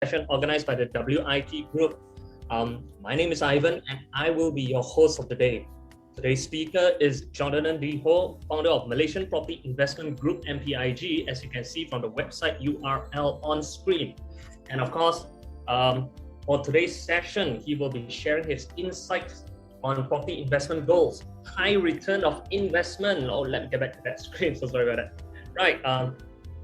session organized by the WIT group. My name is Ivan and I will be your host of the day. Today's speaker is Jonathan D. Ho, founder of Malaysian Property Investment Group MPIG, as you can see from the website URL on screen. And of course, for today's session, he will be sharing his insights on property investment goals, high return of investment. Oh, let me get back to that screen, so sorry about that. Right,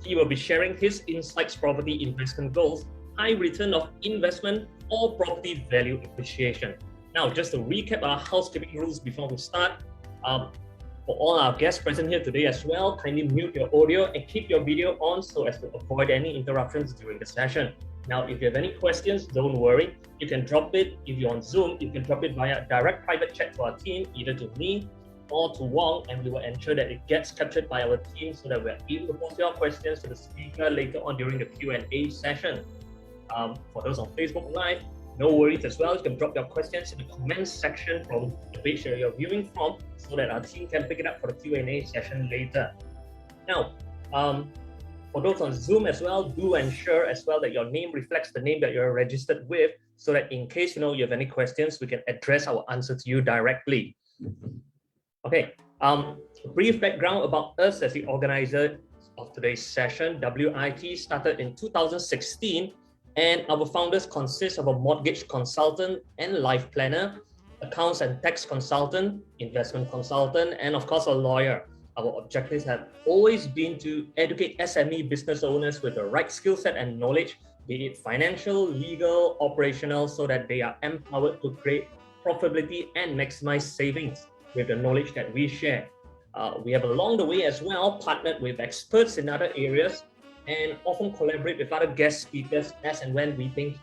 he will be sharing his insights, property investment goals, high return of investment, or property value appreciation. Now, just to recap our housekeeping rules before we start, for all our guests present here today as well, kindly mute your audio and keep your video on so as to avoid any interruptions during the session. Now, if you have any questions, don't worry. You can drop it, if you're on Zoom, you can drop it via direct private chat to our team, either to me or to Wong, and we will ensure that it gets captured by our team so that we're able to post your questions to the speaker later on during the Q&A session. For those on Facebook Live, no worries as well. You can drop your questions in the comments section from the page that you're viewing from so that our team can pick it up for the Q&A session later. Now, for those on Zoom as well, do ensure as well that your name reflects the name that you're registered with so that in case you have any questions, we can address our answer to you directly. Okay, a brief background about us as the organizer of today's session. WIT started in 2016 and our founders consist of a mortgage consultant and life planner, accounts and tax consultant, investment consultant, and of course a lawyer. Our objectives have always been to educate SME business owners with the right skill set and knowledge, be it financial, legal, operational, so that they are empowered to create profitability and maximize savings with the knowledge that we share. We have along the way as well partnered with experts in other areas and often collaborate with other guest speakers as and when we think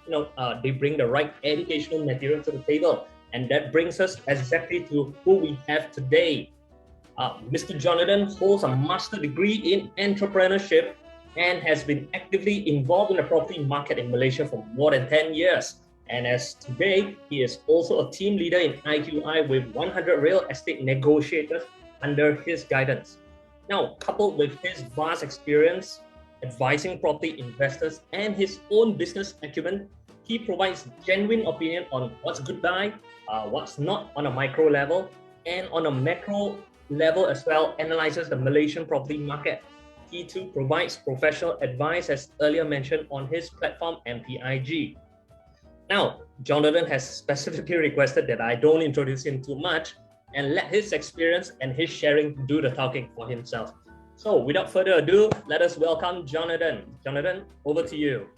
they bring the right educational material to the table. And that brings us exactly to who we have today. Mr. Jonathan holds a master's degree in entrepreneurship and has been actively involved in the property market in Malaysia for more than 10 years. And as today, he is also a team leader in IQI with 100 real estate negotiators under his guidance. Now, coupled with his vast experience advising property investors and his own business acumen, he provides genuine opinion on what's good buy, what's not on a micro level, and on a macro level as well, analyzes the Malaysian property market. He too provides professional advice as earlier mentioned on his platform MPIG. Now, Jonathan has specifically requested that I don't introduce him too much and let his experience and his sharing do the talking for himself. So without further ado, let us welcome Jonathan. Jonathan, over to you.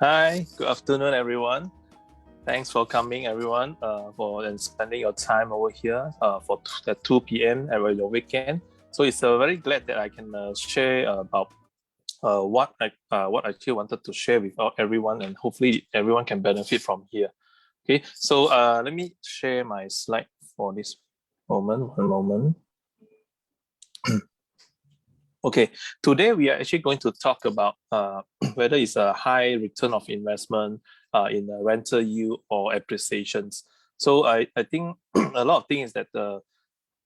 Hi, good afternoon, everyone. Thanks for coming, everyone, and spending your time over here for the 2 p.m. over your weekend. So it's very glad that I can share about what I actually wanted to share with everyone, and hopefully everyone can benefit from here. Okay, so let me share my slide for this moment. One moment. Okay, today we are actually going to talk about whether it's a high return of investment in rental yield or appreciations. So I think a lot of things that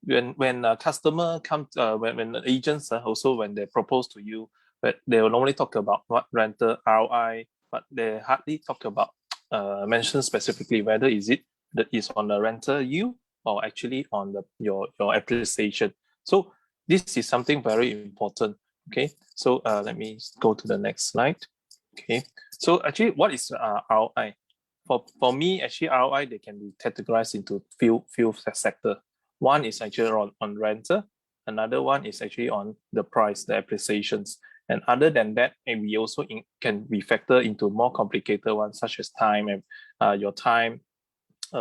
when a customer comes, when the agents also when they propose to you, but they will normally talk about what rental ROI, but they hardly talk about mention specifically whether is on the rental yield or actually on your appreciation. So this is something very important. Okay, so let me go to the next slide. Okay, so actually, what is ROI? For me, actually, ROI they can be categorized into few sector. One is actually on rental. Another one is actually on the price, the appreciations. And other than that, and we also can be factored into more complicated ones such as time and your time.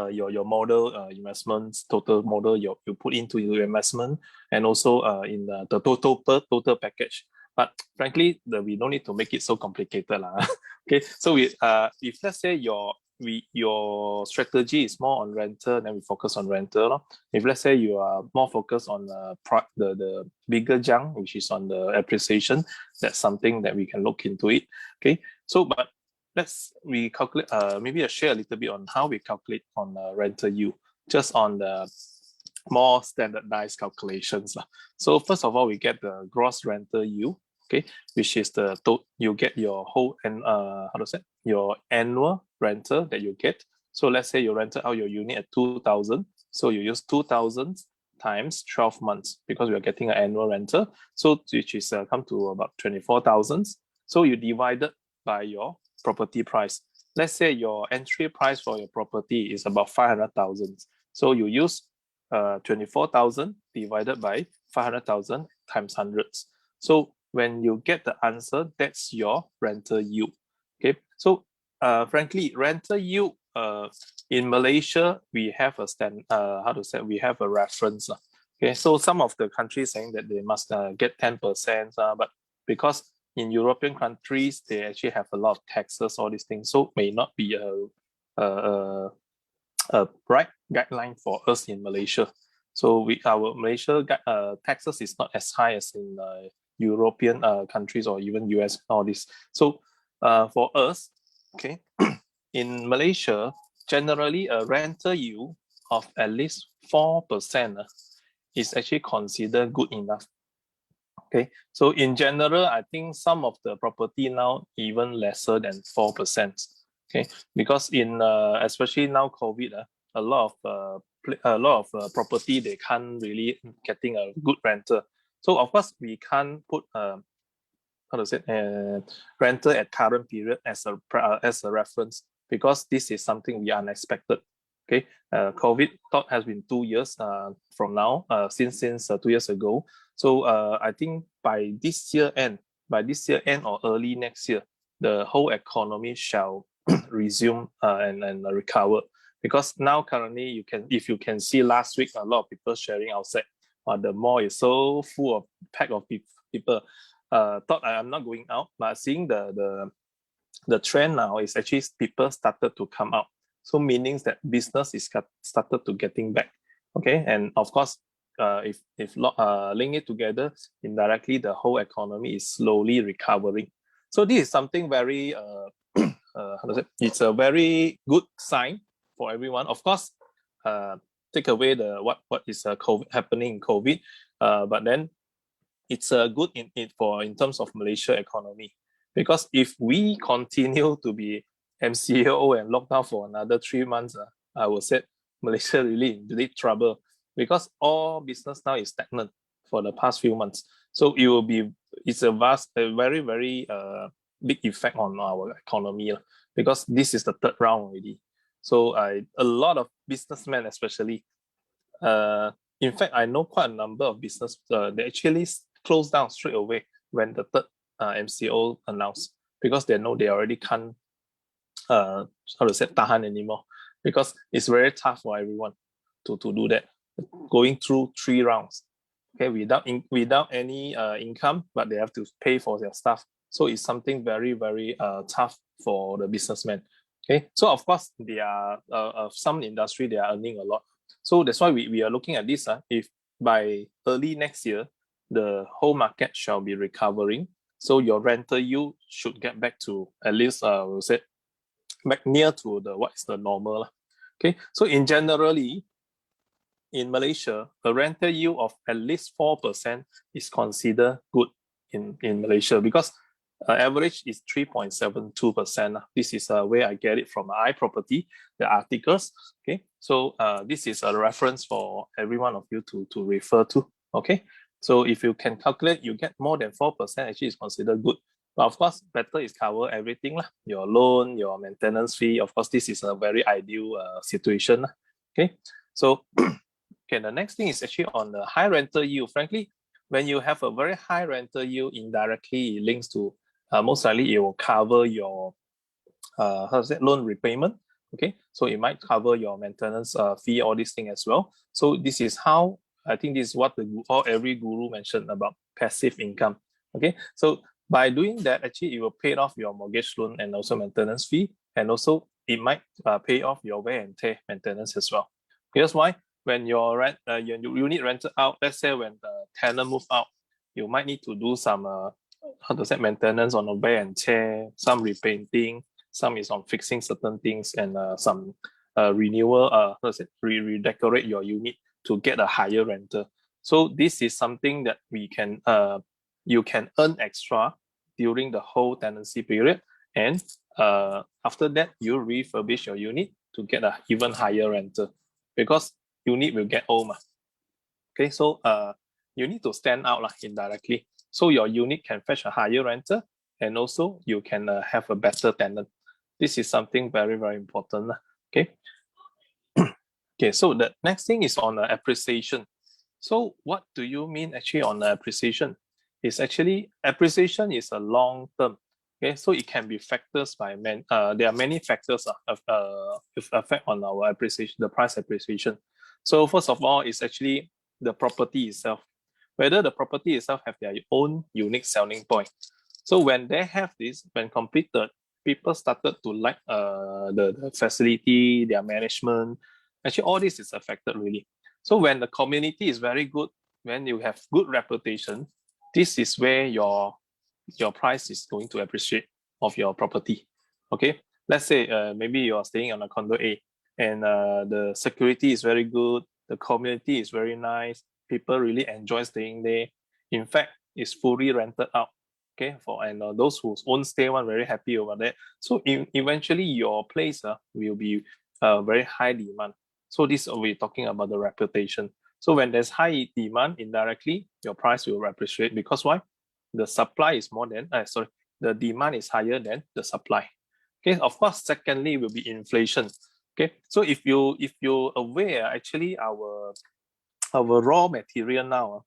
Your model investments, total model you put into your investment, and also in the total package. But frankly, we don't need to make it so complicated. Okay, so if let's say your strategy is more on rental, then we focus on rental. If let's say you are more focused on the bigger junk, which is on the appreciation, that's something that we can look into it. Okay, so but we calculate, maybe I share a little bit on how we calculate on rental yield, just on the more standardized calculations. So first of all, we get the gross rental yield. okay, which is you get your whole and your annual rental that you get. So let's say you rented out your unit at 2,000, so you use 2,000 times 12 months because we are getting an annual rental, so which is come to about 24,000. So you divide it by your property price. Let's say your entry price for your property is about 500,000. So you use 24,000 divided by 500,000 times hundreds. So when you get the answer, that's your rental yield. Okay. So frankly, rental yield in Malaysia, we have a we have a reference. Okay. So some of the countries saying that they must get 10%, but because in European countries, they actually have a lot of taxes, all these things. So may not be a right guideline for us in Malaysia. So our Malaysia taxes is not as high as in European countries or even US, all this. So for us, okay, in Malaysia, generally a rental yield of at least 4% is actually considered good enough. Okay, so in general, I think some of the property now even lesser than 4%. Okay, because in especially now COVID, a lot of property they can't really getting a good rental. So of course we can't put rental at current period as a reference because this is something we unexpected. Okay, COVID thought has been 2 years from now since 2 years ago. So I think by this year end or early next year, the whole economy shall resume and recover. Because now currently if you can see last week, a lot of people sharing outside. The mall is so full of pack of people. Thought I'm not going out, but seeing the trend now is actually people started to come out. So meaning that business is started to getting back. Okay, and of course, if link it together, indirectly the whole economy is slowly recovering. So this is something very it's a very good sign for everyone. Of course, take away the what is happening in COVID, but then it's good in terms of Malaysia economy, because if we continue to be MCO and lockdown for another 3 months, I would say Malaysia really in deep trouble, because all business now is stagnant for the past few months. So it's a very, very big effect on our economy, because this is the third round already. So a lot of businessmen especially, in fact, I know quite a number of business, they actually closed down straight away when the third MCO announced, because they know they already can't tahan anymore, because it's very tough for everyone to do that, going through 3 rounds, okay, without any income, but they have to pay for their stuff. So it's something very, very tough for the businessmen. Okay, so of course there are some industry they are earning a lot. So that's why we are looking at this. If by early next year the whole market shall be recovering, so your rental yield should get back to at least we'll say back near to what is the normal. Okay, so generally in Malaysia, a rental yield of at least 4% is considered good in Malaysia, because average is 3.72%. This is where I get it from iProperty, the articles. Okay, so this is a reference for every one of you to refer to. Okay, so if you can calculate, you get more than 4%, actually is considered good. But of course, better is cover everything, your loan, your maintenance fee. Of course, this is a very ideal situation. Okay, so okay, the next thing is actually on the high rental yield. Frankly, when you have a very high rental yield, indirectly it links to most likely it will cover your loan repayment. Okay, so it might cover your maintenance fee, all these things as well. So this is how, I think this is what every guru mentioned about passive income. Okay, so by doing that, actually it will pay off your mortgage loan and also maintenance fee, and also it might pay off your wear and tear maintenance as well. Here's why: when your unit rented out, let's say when the tenant move out, you might need to do some maintenance on the wear and tear, some repainting, some is on fixing certain things, and some renewal, redecorate your unit to get a higher rental. So this is something that we can you can earn extra during the whole tenancy period, and after that you refurbish your unit to get an even higher rental, because unit will get old. Okay, so you need to stand out indirectly, so your unit can fetch a higher rental, and also you can have a better tenant. This is something very, very important. Okay. Okay, so the next thing is on appreciation. So what do you mean actually on appreciation? It's actually, appreciation is a long term. Okay, so it can be factors by there are many factors affect on our appreciation, the price appreciation. So first of all, it's actually the property itself, whether the property itself have their own unique selling point. So when they have this, when completed, people started to like the facility, their management. Actually, all this is affected really. So when the community is very good, when you have good reputation, this is where your price is going to appreciate of your property. Okay, let's say maybe you're staying on a condo A, and the security is very good, the community is very nice, people really enjoy staying there. In fact, it's fully rented out. Okay, and those who own stay one very happy over that. So eventually your place will be very high demand. So this we're talking about the reputation. So when there's high demand, indirectly your price will appreciate, because why? The supply is more than the demand is higher than the supply. Okay, of course, secondly will be inflation. Okay, so if you're aware, actually our raw material now,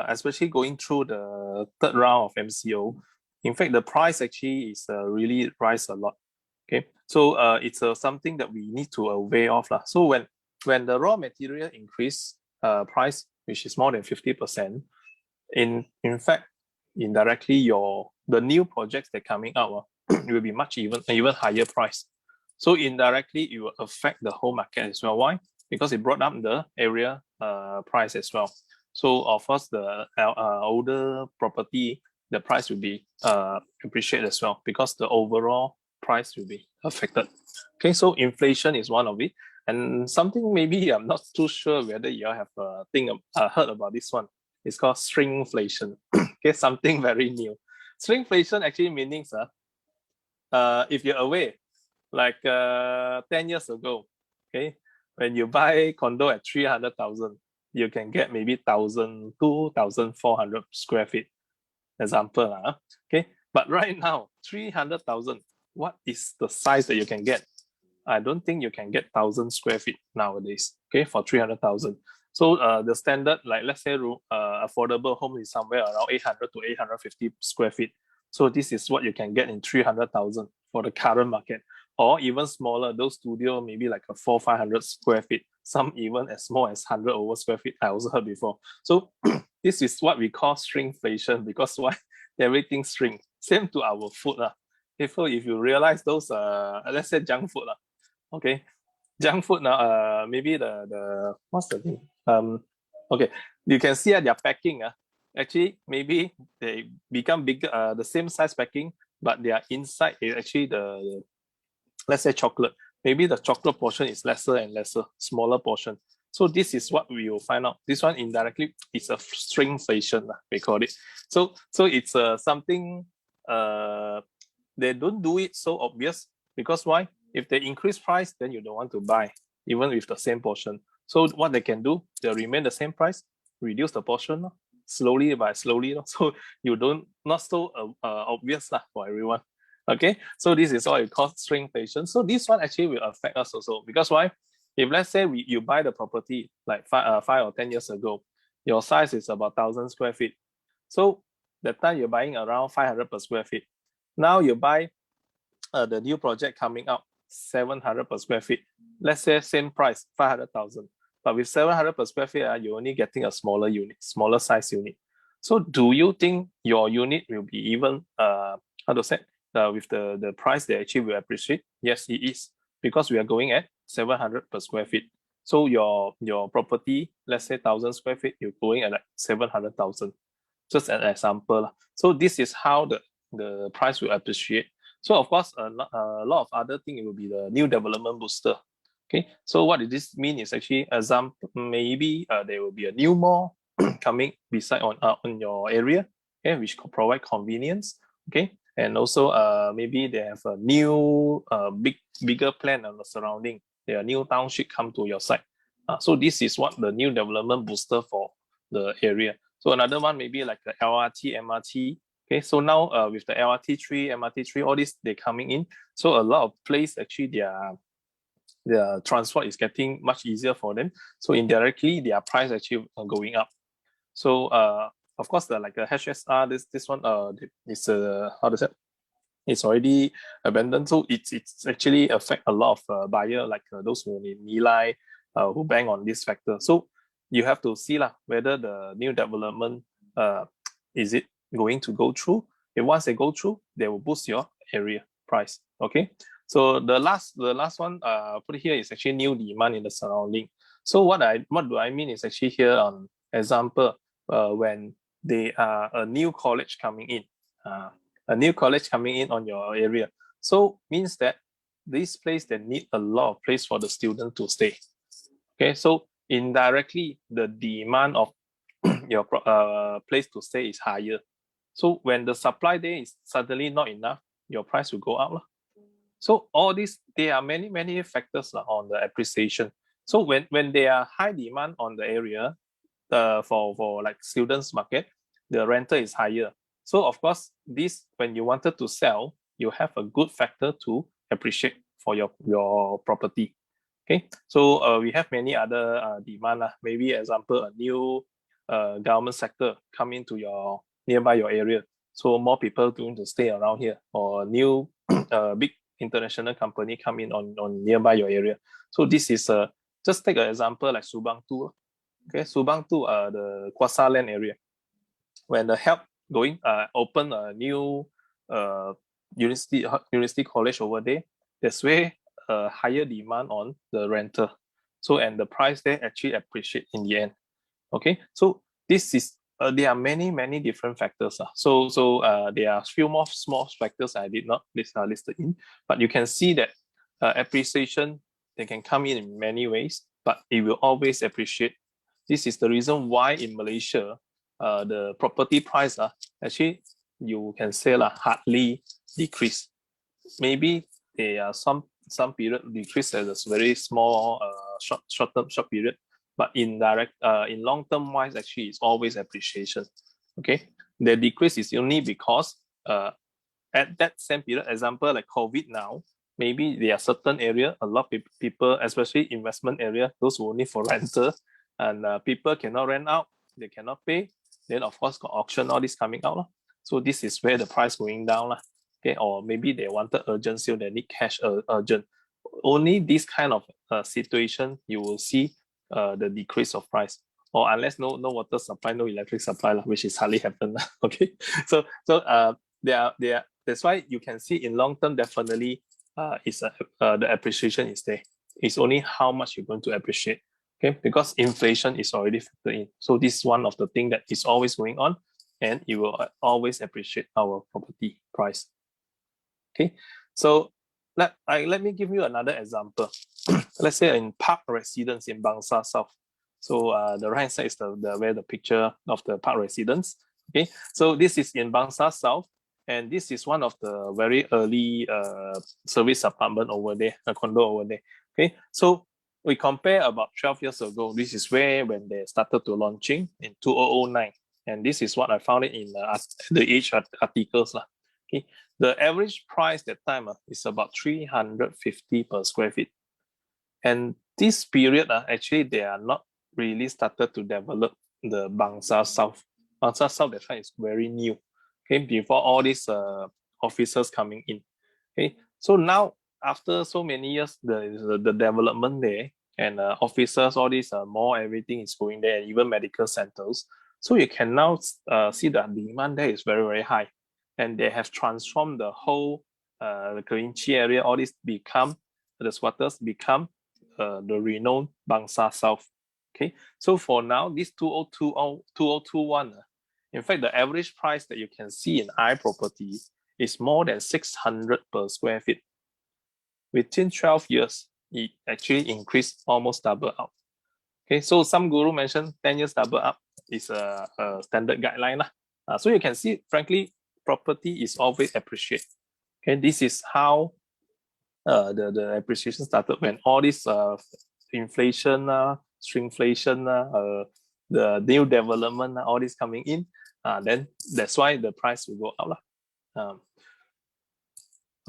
especially going through the third round of MCO, in fact the price actually is really rise a lot. Okay, so it's something that we need to aware of lah. So when the raw material increase price, which is more than 50%, in fact, indirectly the new projects that coming out will be much even higher price. So indirectly it will affect the whole market as well. Why? Because it brought up the area price as well. So of course the older property, the price will be appreciated as well, because the overall price will be affected. Okay, so inflation is one of it, and something maybe I'm not too sure whether you have heard about this one. It's called shrinkflation. Okay, something very new. Shrinkflation actually meanings if you're aware, like 10 years ago, okay, when you buy condo at 300,000, you can get maybe 1,000, 2,400 square feet. Example, okay. But right now, 300,000, what is the size that you can get? I don't think you can get 1,000 square feet nowadays, okay, for 300,000. So the standard, like let's say affordable home is somewhere around 800 to 850 square feet. So this is what you can get in 300,000 for the current market, or even smaller, those studio maybe like a 400-500 square feet, some even as small as 100 over square feet. I also heard before. So this is what we call shrinkflation, because why? Everything shrink. Same to our food. If you realize those let's say junk food, okay, junk food now, maybe the what's the thing? Okay, you can see their packing. Actually, maybe they become bigger, the same size packing, but their inside is actually the, let's say, chocolate. Maybe the chocolate portion is lesser and lesser, smaller portion. So this is what we will find out. This one indirectly is a shrinkflation, we call it. So it's something they don't do it so obvious, because why? If they increase price, then you don't want to buy, even with the same portion. So what they can do, they'll remain the same price, reduce the portion slowly by slowly. So you not so obvious for everyone. Okay, so this is what it calls shrinkflation. So this one actually will affect us also, because why? If let's say you buy the property like 5 or 10 years ago, your size is about 1,000 square feet. So that time you're buying around 500 per square feet. Now you buy the new project coming out, 700 per square feet. Let's say same price, 500,000. But with 700 per square feet, you're only getting a smaller unit, smaller size unit. So do you think your unit will be even, with the price they actually will appreciate? Yes, it is, because we are going at 700 per square feet. So your property, let's say 1,000 square feet, you're going at like 700,000. Just an example. So this is how the price will appreciate. So of course, a lot of other things will be the new development booster. Okay, so what does this mean is actually, maybe there will be a new mall coming beside on your area. okay, which provide convenience, okay, and also maybe they have a new bigger plan on the surrounding. Their new township come to your site. So this is what the new development booster for the area. So another one maybe like the LRT, MRT. Okay, so now with the LRT3, MRT3, all this they coming in. So a lot of place actually their transport is getting much easier for them. So indirectly their price actually going up. So of course the like a HSR, this one is how does it? It's already abandoned. So it's actually affect a lot of buyer like those who in Nilai who bank on this factor. So you have to see lah whether the new development is it going to go through. If once they go through, they will boost your area price. Okay. So the last one put here is actually new demand in the surrounding. So what do I mean is actually here on example when they are a new college coming in. A new college coming in on your area. So means that this place they need a lot of place for the student to stay. Okay, so indirectly the demand of your place to stay is higher. So when the supply there is suddenly not enough, your price will go up. So all these, there are many factors on the appreciation. So when there are high demand on the area, for like students market, the rental is higher. So of course, this when you wanted to sell, you have a good factor to appreciate for your property. Okay, so we have many other demand. Maybe example, a new government sector come into your nearby your area. So more people going to stay around here, or new big international company come in on nearby your area. So this is just take an example like Subang 2. Okay, Subang 2, the Kuasa Land area. When the help going open a new university college over there, there's way higher demand on the rental. So and the price there actually appreciate in the end. Okay, so this is there are many different factors. So there are few more small factors I did not listed in, but you can see that appreciation, they can come in many ways, but it will always appreciate. This is the reason why in Malaysia, the property price actually you can say hardly decrease. Maybe there are some period decrease as a very small short period, but in long term wise actually it's always appreciation. Okay, the decrease is only because at that same period, example like COVID now, maybe there are certain area, a lot of people, especially investment area, those who only for rental, and people cannot rent out, they cannot pay, then of course got auction, all this coming out. So this is where the price going down. Okay, or maybe they wanted urgent sale, they need cash urgent. Only this kind of situation you will see the decrease of price, or unless no water supply, no electric supply, which is hardly happen. Okay, so that's why you can see in long term definitely the appreciation is there. It's only how much you're going to appreciate. Okay, because inflation is already factored in. So this is one of the things that is always going on, and you will always appreciate our property price. Okay, so let me give you another example. Let's say in Park Residence in BANGSAR South. So the right side is where the picture of the Park Residence. Okay, so this is in BANGSAR South, and this is one of the very early service apartment over there, a condo over there. Okay, so we compare about 12 years ago. This is where when they started to launching in 2009, and this is what I found it in the age articles. Okay, the average price that time is about 350 per square feet. And this period, actually, they are not really started to develop the BANGSAR South. BANGSAR South, that time is very new. Okay, before all these officers coming in. Okay, so now after so many years, the development there and officers, all these mall, everything is going there, and even medical centers. So you can now see that the demand there is very high, and they have transformed the whole the Kerinci area. All this become the squatters become the renowned BANGSAR South. Okay, so for now, this 2021, in fact, the average price that you can see in iProperty is more than 600 per square feet. Within 12 years, it actually increased almost double up. Okay, so some guru mentioned 10 years double up is a standard guideline. So you can see, frankly, property is always appreciated. Okay, this is how the appreciation started when all this inflation, shrinkflation, the new development, all this coming in. Then that's why the price will go up.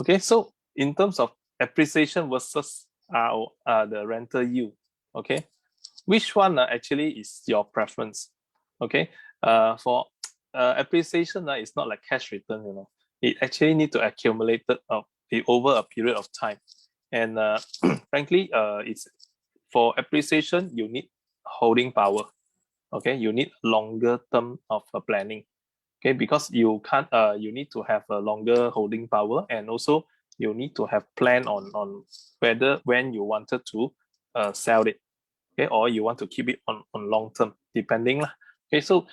Okay, so in terms of appreciation versus the rental yield, okay, which one actually is your preference? Okay, for appreciation, it's not like cash return, it actually need to accumulate over a period of time. And frankly, it's for appreciation, you need holding power. Okay, you need longer term of planning. Okay, because you can't, you need to have a longer holding power, and also you need to have plan on whether when you wanted to sell it, okay, or you want to keep it on long term, depending lah. Okay, so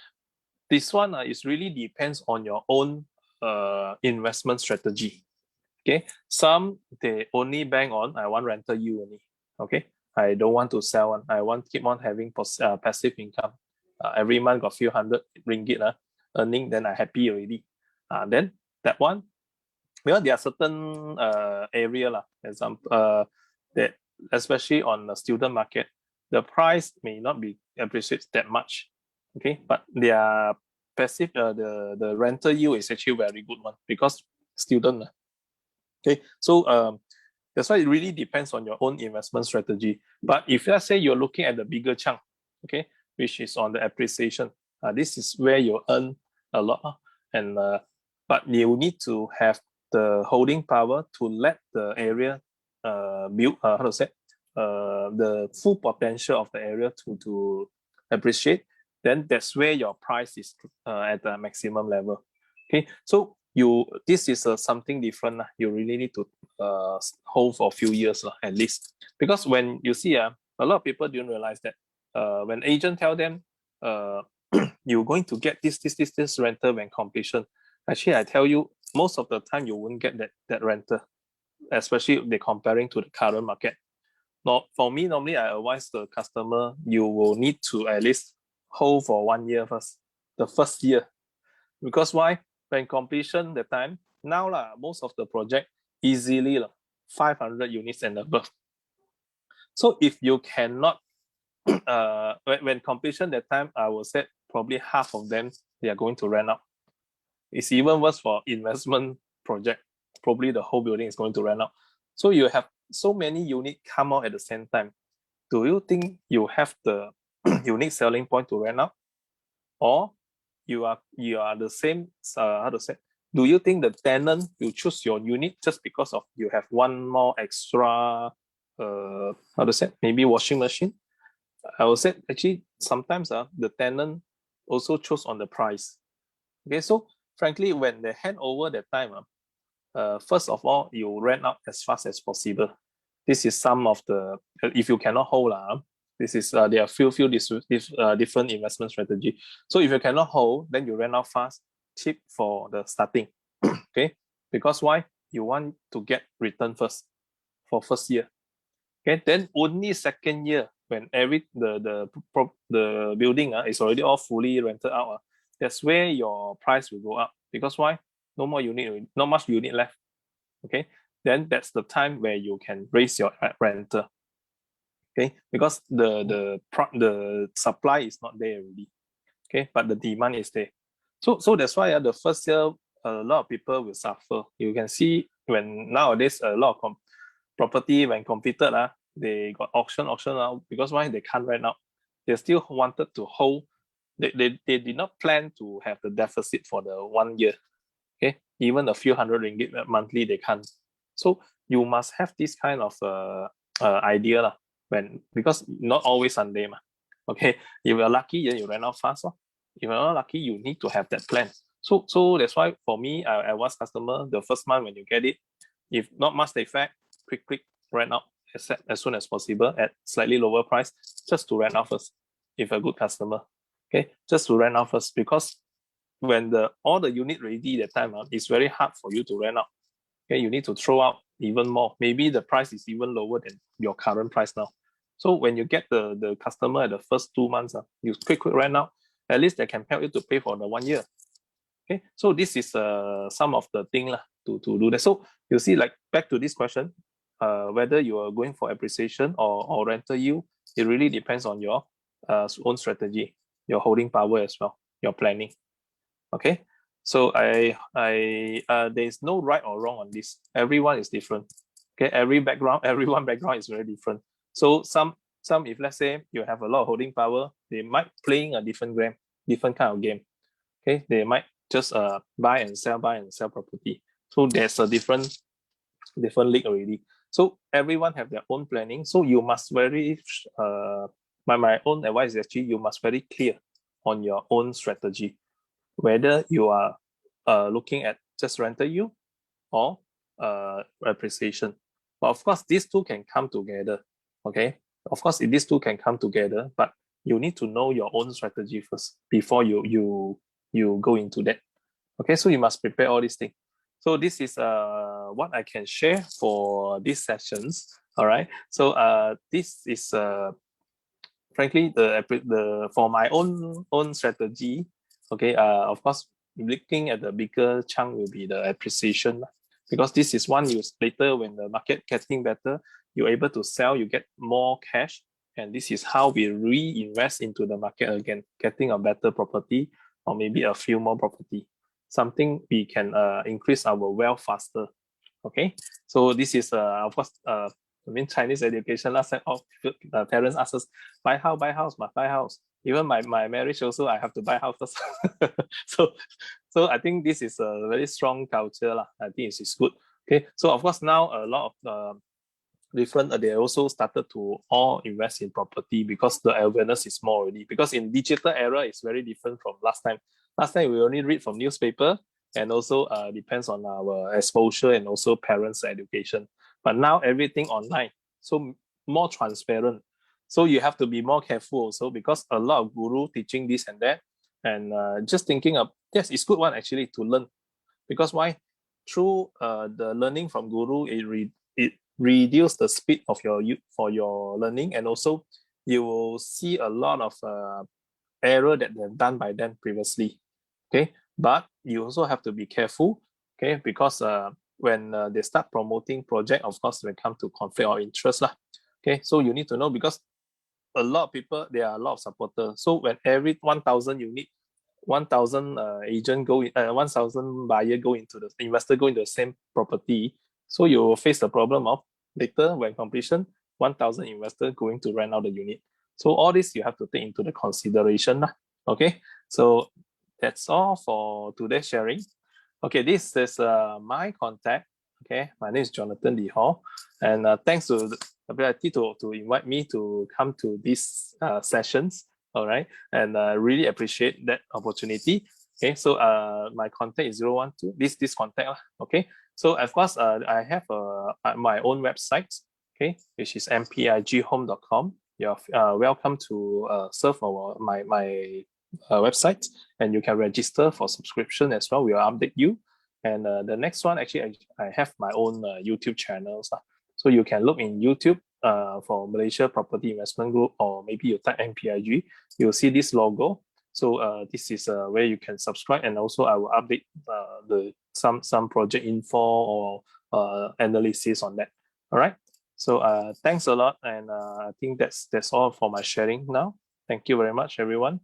this one is really depends on your own investment strategy. Okay, some they only bank on I want rental yield only. Okay, I don't want to sell one. I want to keep on having passive income. Every month got few hundred ringgit earning, then I happy already. Then that one, well, there are certain area lah. Example, that especially on the student market, the price may not be appreciated that much. Okay, but their passive, the rental yield is actually very good one because student. Okay, so that's why it really depends on your own investment strategy. But if let's say you're looking at the bigger chunk, okay, which is on the appreciation, this is where you earn a lot, and but you need to have the holding power to let the area build, how to say, the full potential of the area to appreciate. Then that's where your price is at the maximum level. Okay, so this is something different. You really need to hold for a few years at least, because when you see a lot of people don't realize that when agent tell them you're going to get this rental when completion, actually I tell you most of the time you won't get that rental, especially if they're comparing to the current market. Not for me, normally I advise the customer you will need to at least hold for 1 year first, the first year, because why? When completion the time, now most of the project easily 500 units and above. So if you cannot, when completion that time, I will say probably half of them, they are going to rent out. It's even worse for investment project. Probably the whole building is going to rent out. So you have so many units come out at the same time. Do you think you have the unique selling point to rent out? Or you are the same, how to say, do you think the tenant will choose your unit just because of you have one more extra how to say, maybe washing machine? I would say actually sometimes the tenant also choose on the price. Okay, so frankly when they hand over the time, first of all you rent out as fast as possible. This is some of the, if you cannot hold this is there are few different investment strategy. So if you cannot hold, then you rent out fast, cheap for the starting. Okay, because why? You want to get return first for first year. Okay, then only second year when the building is already all fully rented out, that's where your price will go up. Because why? No more unit, not much unit left. Okay, then that's the time where you can raise your rental. Okay, because the supply is not there already. Okay, but the demand is there. So that's why the first year a lot of people will suffer. You can see when nowadays a lot of property when completed, they got auction out, because why? They can't rent out. They still wanted to hold. They did not plan to have the deficit for the 1 year. Okay, even a few hundred ringgit monthly they can't. So you must have this kind of idea because not always Sunday Okay, if you're lucky, then you rent out fast. If you're not lucky, you need to have that plan. So that's why for me, I was customer the first month when you get it, if not much effect, quick rent out as soon as possible at slightly lower price, just to rent out first. If a good customer, okay, just to rent out first, because when all the unit ready that time, it's very hard for you to rent out. Okay, you need to throw out even more. Maybe the price is even lower than your current price now. So when you get the customer at the first 2 months, you quick rent out, at least they can help you to pay for the 1 year. Okay, so this is some of the thing to do that. So you see, like back to this question, whether you are going for appreciation or rental yield, it really depends on your own strategy, your holding power as well, your planning. Okay, so there's no right or wrong on this. Everyone is different. Okay, everyone background is very different. So some if let's say you have a lot of holding power, they might playing a different game, different kind of game. Okay, they might just buy and sell property. So there's a different league already. So everyone have their own planning. So you must very my own advice is actually you must very clear on your own strategy, whether you are looking at just rental yield or appreciation. But of course, these two can come together. Okay, of course, these two can come together, but you need to know your own strategy first before you go into that. Okay, so you must prepare all these things. So this is what I can share for these sessions. All right. So this is frankly the for my own strategy. Okay. Of course, looking at the bigger chunk will be the appreciation, because this is one you later when the market getting better, you're able to sell, you get more cash, and this is how we reinvest into the market again, getting a better property or maybe a few more property, something we can increase our wealth faster. Okay, so this is of course I mean Chinese education. Last time, all parents ask us buy house, must buy house. Even my marriage also, I have to buy house first. so I think this is a very strong culture lah. I think it's good. Okay, so of course now a lot of different they also started to all invest in property because the awareness is more already, because in digital era it's very different from last time. Last time we only read from newspaper, and also depends on our exposure and also parents' education. But now everything online, so more transparent. So you have to be more careful also, because a lot of guru teaching this and that, and just thinking of, yes, it's good one actually to learn, because why? Through the learning from guru, it reduce the speed of your learning, and also you will see a lot of error that they've done by them previously. Okay, but you also have to be careful. Okay, because when they start promoting project, of course they come to conflict of interest lah. Okay, so you need to know, because a lot of people, there are a lot of supporters. So when every 1,000 you need 1,000 agent go in, 1,000 buyer go into the investor go into the same property. So you will face the problem of later when completion, 1,000 investor going to rent out the unit. So all this you have to take into the consideration. Okay, so that's all for today's sharing. Okay, this is my contact. Okay, my name is Jonathan Lee Hall, and thanks to the ability to invite me to come to these sessions. All right, and really appreciate that opportunity. Okay, so my contact is 012 this contact. Okay, so of course I have my own website. Okay, which is mpighome.com. You're welcome to surf my website, and you can register for subscription as well. We'll update you. And the next one, actually, I have my own YouTube channels. So you can look in YouTube for Malaysia Property Investment Group, or maybe you type MPIG, you'll see this logo. So this is where you can subscribe, and also I will update some project info or analysis on that. All right. So thanks a lot, and I think that's all for my sharing now. Thank you very much, everyone.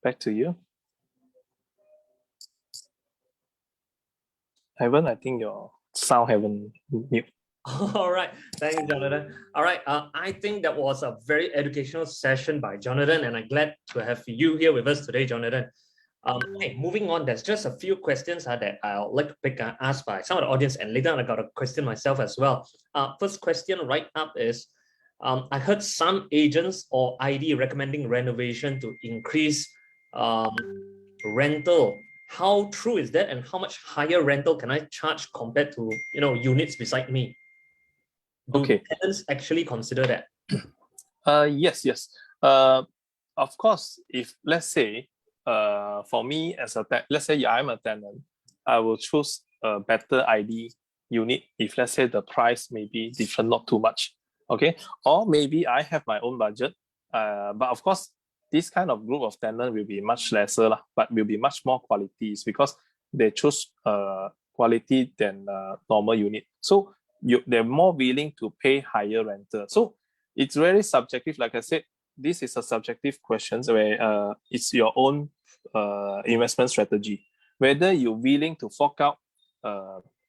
Back to you. Ivan, I think your sound haven't mute. All right, thank you, Jonathan. All right, I think that was a very educational session by Jonathan, and I'm glad to have you here with us today, Jonathan. Okay, moving on, there's just a few questions that I'll like to pick asked by some of the audience, and later on I got a question myself as well. First question right up is, I heard some agents or ID recommending renovation to increase rental. How true is that, and how much higher rental can I charge compared to units beside me? Do tenants actually consider that? Yes. Of course, if let's say for me as let's say I'm a tenant, I will choose a better ID unit if let's say the price may be different, not too much. Okay, or maybe I have my own budget, but of course this kind of group of tenant will be much lesser, but will be much more qualities because they choose quality than normal unit. So they're more willing to pay higher rental. So it's very subjective. Like I said, this is a subjective question where it's your own investment strategy. Whether you're willing to fork out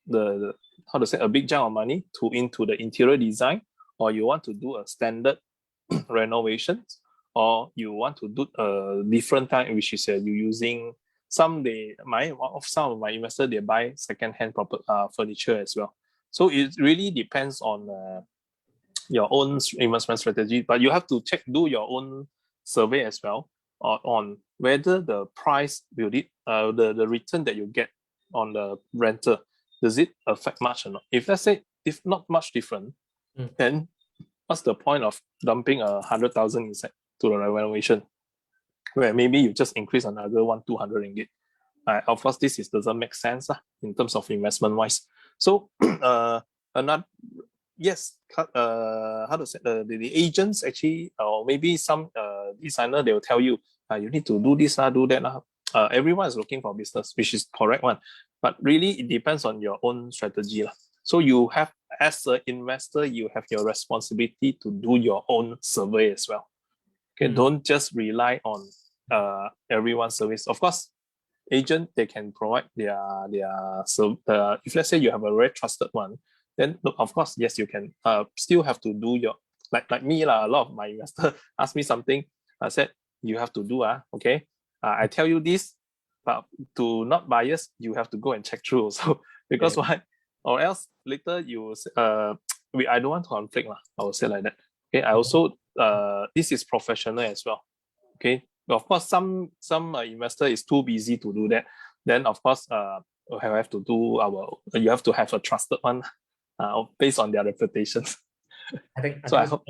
the how to say a big chunk of money into the interior design, or you want to do a standard renovations, or you want to do a different time, which is you using some of my investors, they buy second-hand furniture as well. So it really depends on your own investment strategy, but you have to do your own survey as well on whether the price will the return that you get on the rental, does it affect much or not? If let's say if not much different, then what's the point of dumping 100,000 inside to the renovation, where maybe you just increase another 200 ringgit? Of course, this doesn't make sense in terms of investment wise. So another yes, how to say the agents actually, or maybe some designer, they will tell you you need to do this do that everyone is looking for business, which is correct one, but really it depends on your own strategy So you have, as an investor, you have your responsibility to do your own survey as well. Okay, don't just rely on everyone's service. Of course, agent, they can provide their if let's say you have a very trusted one, then look, of course, yes, you can still have to do your like me a lot of my investors ask me something. I said you have to do okay. I tell you this, but to not bias, you have to go and check through also because why? Or else later you I don't want to conflict I will say like that. Okay, I also this is professional as well. Okay, of course some investor is too busy to do that. Then of course we have to do you have to have a trusted one based on their reputations. I think I hope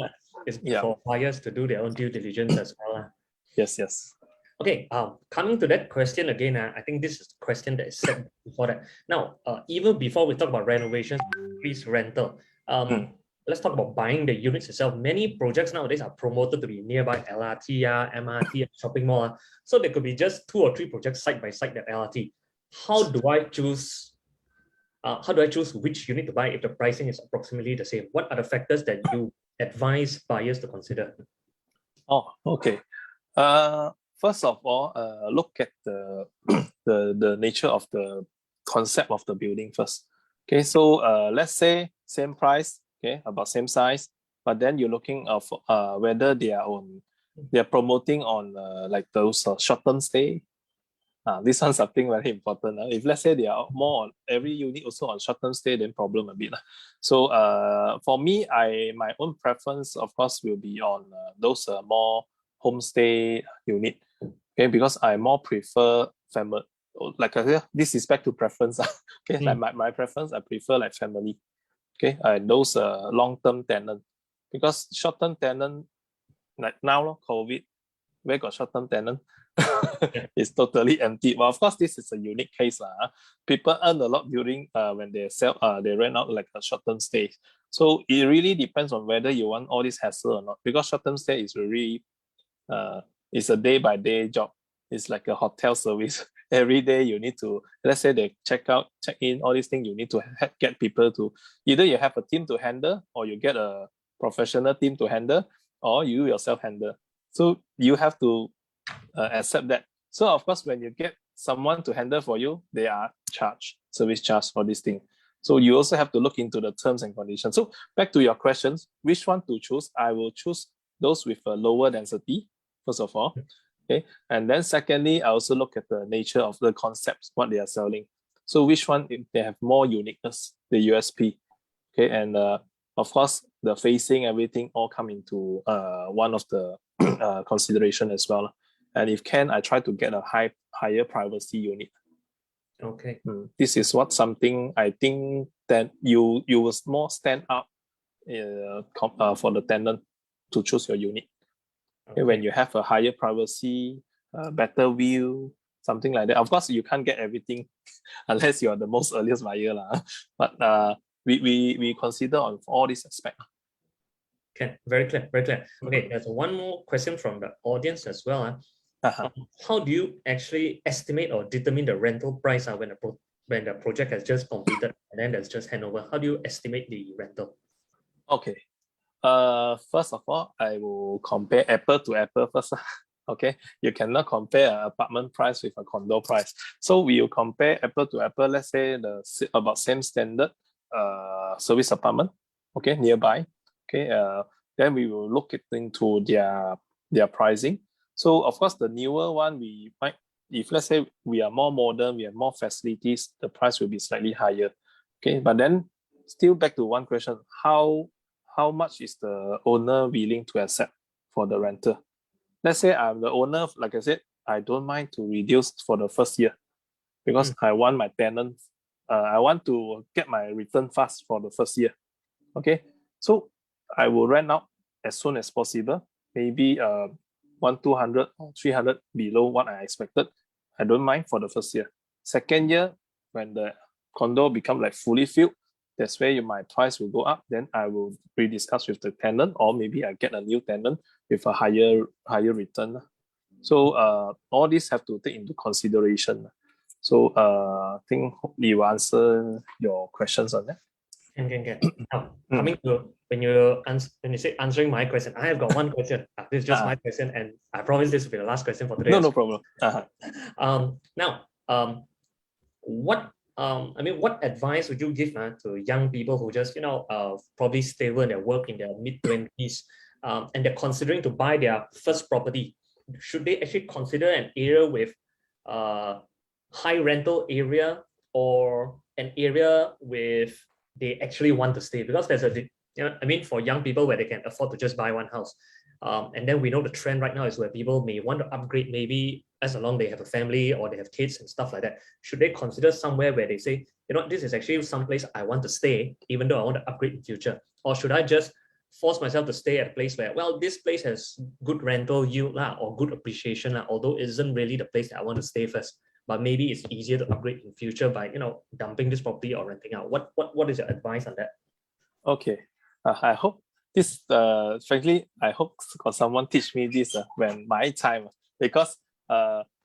it's for buyers to do their own due diligence as well. Yes. Okay, coming to that question again, I think this is the question that is set before that. Now, even before we talk about renovation, please rental. Let's talk about buying the units itself. Many projects nowadays are promoted to be nearby LRT, MRT, shopping mall. So there could be just 2 or 3 projects side by side that LRT. How do I choose which unit to buy if the pricing is approximately the same? What are the factors that you advise buyers to consider? Oh, okay. First of all, look at the nature of the concept of the building first. Okay, so let's say same price, okay, about same size, but then you're looking of whether they are promoting on like those short-term stay. This one's something very important. If let's say they are more on every unit also on short-term stay, then problem a bit. So for me, my own preference, of course, will be on those more homestay unit. Okay, because I more prefer family. Like I said, this is back to preference. Okay, like my preference, I prefer like family. Okay, those long-term tenant, because short-term tenant like now COVID, where got short-term tenant? It's totally empty. Well, of course, this is a unique case. People earn a lot during when they they rent out like a short-term stay. So it really depends on whether you want all this hassle or not. Because short-term stay is really it's a day-by-day job. It's like a hotel service. Every day you need to, let's say they check out, check in, all these things, you need to get people to, either you have a team to handle, or you get a professional team to handle, or you yourself handle. So you have to accept that. So of course, when you get someone to handle for you, they are charged, service charge for this thing. So you also have to look into the terms and conditions. So back to your questions, which one to choose? I will choose those with a lower density, first of all. Okay. And then secondly, I also look at the nature of the concepts, what they are selling. So which one, if they have more uniqueness, the USP. Okay. And of course, the facing, everything all come into one of the consideration as well. And if can, I try to get a higher privacy unit. Okay. This is what something I think that you will more stand out for the tenant to choose your unit. Okay. When you have a higher privacy, better view, something like that. Of course, you can't get everything unless you are the most earliest buyer. But we consider on all these aspects. Clear. Very clear. Very clear. Okay, there's one more question from the audience as well. How do you actually estimate or determine the rental price when the project has just completed and then there's just handover? How do you estimate the rental? Okay. First of all, I will compare apple to apple first. Okay, you cannot compare an apartment price with a condo price. So we will compare apple to apple. Let's say about same standard service apartment. Okay, nearby. Okay, then we will look into their pricing. So of course, the newer one we might, if let's say we are more modern, we have more facilities, the price will be slightly higher. Okay, but then still back to one question: how much is the owner willing to accept for the renter? Let's say I'm the owner, like I said, I don't mind to reduce for the first year because I want my tenants, I want to get my return fast for the first year. Okay, so I will rent out as soon as possible, maybe 200 or 300 below what I expected. I don't mind for the first year. Second year, when the condo become like fully filled, that's where my price will go up. Then I will rediscuss with the tenant, or maybe I get a new tenant with a higher return. So all these have to take into consideration. So I think you will answer your questions on that. Can. Now, coming to when you say answering my question, I have got one question. This is just my question, and I promise this will be the last question for today. No problem. Now, what advice would you give to young people who just probably stable in their work in their mid-20s, and they're considering to buy their first property? Should they actually consider an area with high rental area, or an area with they actually want to stay? Because there's for young people where they can afford to just buy one house, and then we know the trend right now is where people may want to upgrade, maybe as long they have a family or they have kids and stuff like that. Should they consider somewhere where they say, this is actually some place I want to stay, even though I want to upgrade in future? Or should I just force myself to stay at a place where, well, this place has good rental yield or good appreciation, although it isn't really the place that I want to stay first, but maybe it's easier to upgrade in future by dumping this property or renting out? What is your advice on that? Okay, I hope this frankly, I hope got someone teach me this when my time, because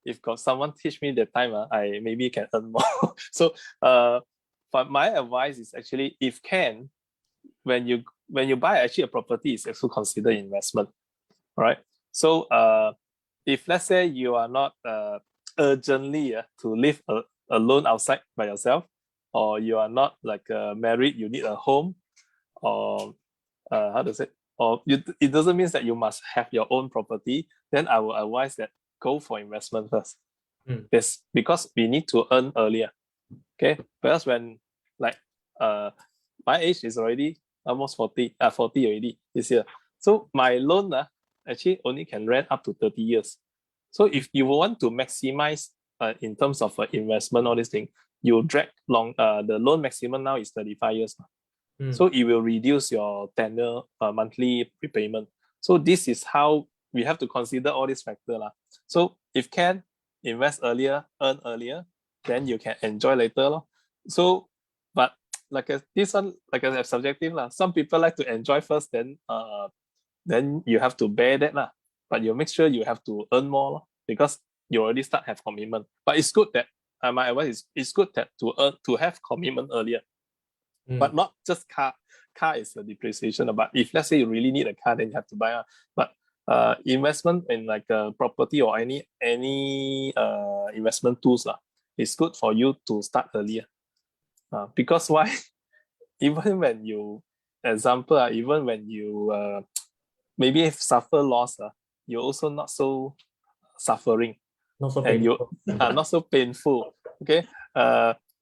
if got someone teach me the time, I maybe can earn more. So but my advice is actually, if can, when you buy actually a property, is also consider investment. All right. So if let's say you are not urgently to live alone outside by yourself, or you are not like married, you need a home, or how to say, or it doesn't mean that you must have your own property, then I will advise that go for investment first. Yes, because we need to earn earlier. Okay, whereas when like my age is already almost 40 already this year. So my loan actually only can rent up to 30 years. So if you want to maximize in terms of investment, all this thing, you drag long, the loan maximum now is 35 years. So it will reduce your tenure monthly repayment. So this is how we have to consider all these factors. So if can, invest earlier, earn earlier, then you can enjoy later. So, but this one, like I said, subjective. Some people like to enjoy first, then you have to bear that. But you make sure you have to earn more because you already start have commitment. But it's good that my advice is it's good that to have commitment earlier. But not just car. Car is a depreciation. But if let's say you really need a car, then you have to buy. But investment in like a property or any investment tools it's good for you to start earlier. Because why? Even when you, example, even when you maybe suffer loss, you're also not so suffering. Not so painful. Not so painful. Okay.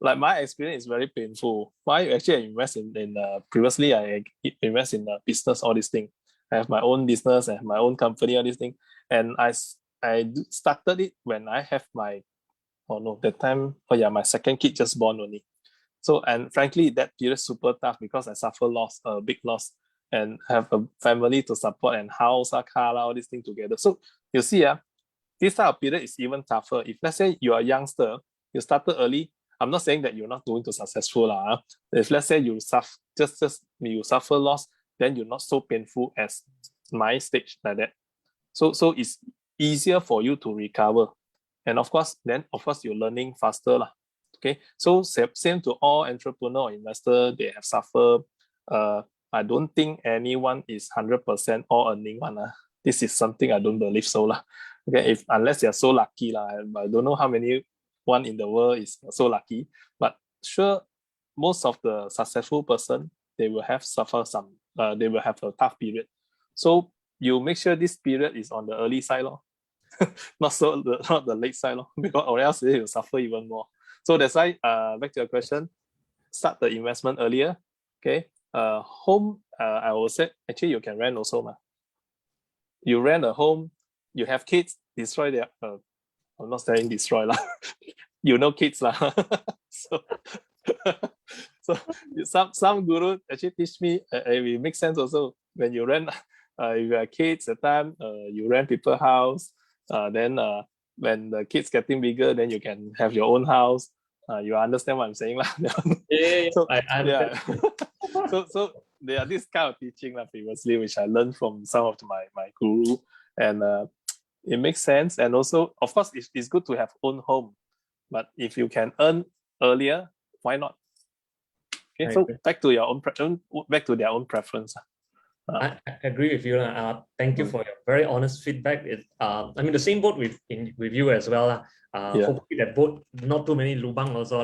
Like my experience is very painful. Why actually I invest in previously I invest in business, all these things. I have my own business, I have my own company, all these things. And I started it when I have my my second kid just born only. So, and frankly, that period is super tough because I suffer loss, a big loss, and have a family to support and house, car, all these things together. So you see, this type of period is even tougher. If let's say you are a youngster, you started early, I'm not saying that you're not going to successful. If let's say you suffer, you suffer loss, then you're not so painful as my stage like that. So it's easier for you to recover. And of course, you're learning faster lah. Okay, so same to all entrepreneur or investor, they have suffered. I don't think anyone is 100% all earning one. This is something I don't believe so lah. Okay, unless they're so lucky lah. I don't know how many one in the world is so lucky, but sure, most of the successful person, they will have suffer some. They will have a tough period. So you make sure this period is on the early side, lor. not the late side, lor, because or else they will suffer even more. So that's why, back to your question, start the investment earlier. Okay, home, I will say actually you can rent also, ma. You rent a home, you have kids, destroy their. I'm not saying destroy lah. You know kids lah. So some guru actually teach me, it makes sense also. When you rent, if you have kids at the time, you rent people's house. Then when the kids getting bigger, then you can have your own house. You understand what I'm saying lah? Yeah, So, I understand. Yeah. so there are this kind of teaching previously, which I learned from some of my guru, and it makes sense. And also, of course, it's good to have own home, but if you can earn earlier, why not? Okay, so back to your back to their own preference. I agree with you. Thank you for your very honest feedback. I mean, the same boat with you as well. Hopefully that boat, not too many lubang also.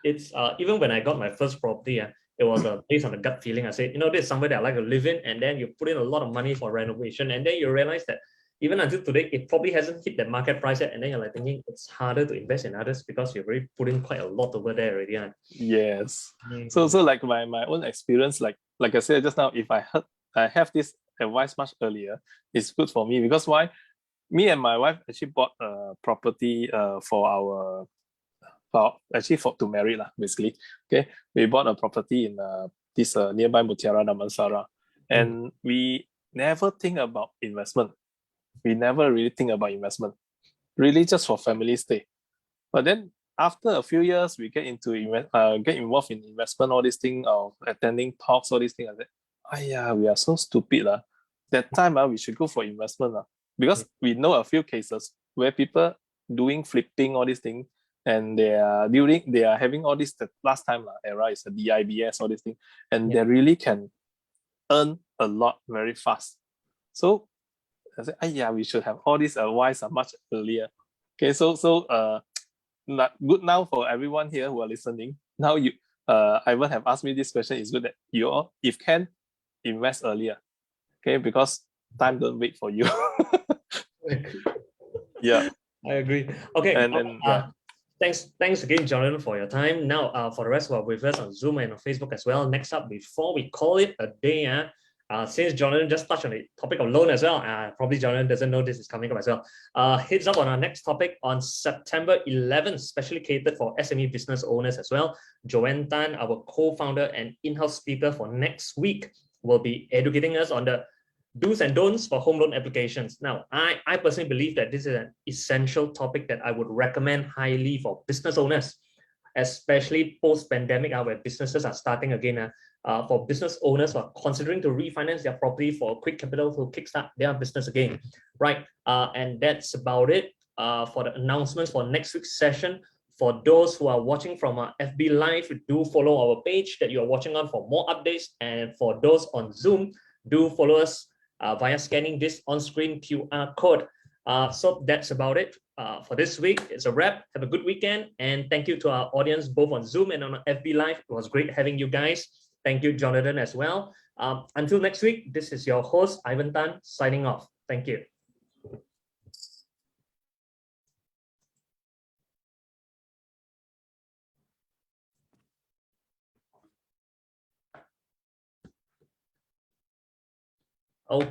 It's even when I got my first property, it was based on a gut feeling. I said, this is somewhere that I like to live in, and then you put in a lot of money for renovation, and then you realize that even until today, it probably hasn't hit the market price yet, and then you're like thinking it's harder to invest in others because you've already put in quite a lot over there already. Yes. So like my own experience, like I said just now, if I have this advice much earlier, it's good for me, because why? Me and my wife actually bought a property to marry lah, basically. Okay, we bought a property in this nearby Mutiara Damansara, and we never think about investment. We never really think about investment, really just for family stay. But then after a few years, we get involved in investment, all these things, of attending talks, all these things. We are so stupid lah. That time we should go for investment lah, because we know a few cases where people doing flipping, all these things, and they are having all this. The last time era is the DIBS, all these things, and they really can earn a lot very fast. So I said, we should have all these advice much earlier. Okay, so good now for everyone here who are listening. Now Ivan have asked me this question. It's good that you all, if can, invest earlier. Okay, because time don't wait for you. Yeah, I agree. Okay, thanks again, Jonathan, for your time. Now, for the rest who are with us on Zoom and on Facebook as well. Next up, before we call it a day, since Jonathan just touched on the topic of loan as well, probably Jonathan doesn't know this is coming up as well. Heads up on our next topic on September 11th, specially catered for SME business owners as well. Joanne Tan, our co-founder and in-house speaker for next week, will be educating us on the do's and don'ts for home loan applications. Now, I personally believe that this is an essential topic that I would recommend highly for business owners, especially post-pandemic, where businesses are starting again. For business owners who are considering to refinance their property for quick capital to kickstart their business again, right? And that's about it for the announcements for next week's session. For those who are watching from our FB Live, do follow our page that you are watching on for more updates. And for those on Zoom, do follow us via scanning this on-screen QR code. So that's about it for this week. It's a wrap. Have a good weekend. And thank you to our audience, both on Zoom and on FB Live. It was great having you guys. Thank you, Jonathan, as well. Until next week, this is your host, Ivan Tan, signing off. Thank you. Oh.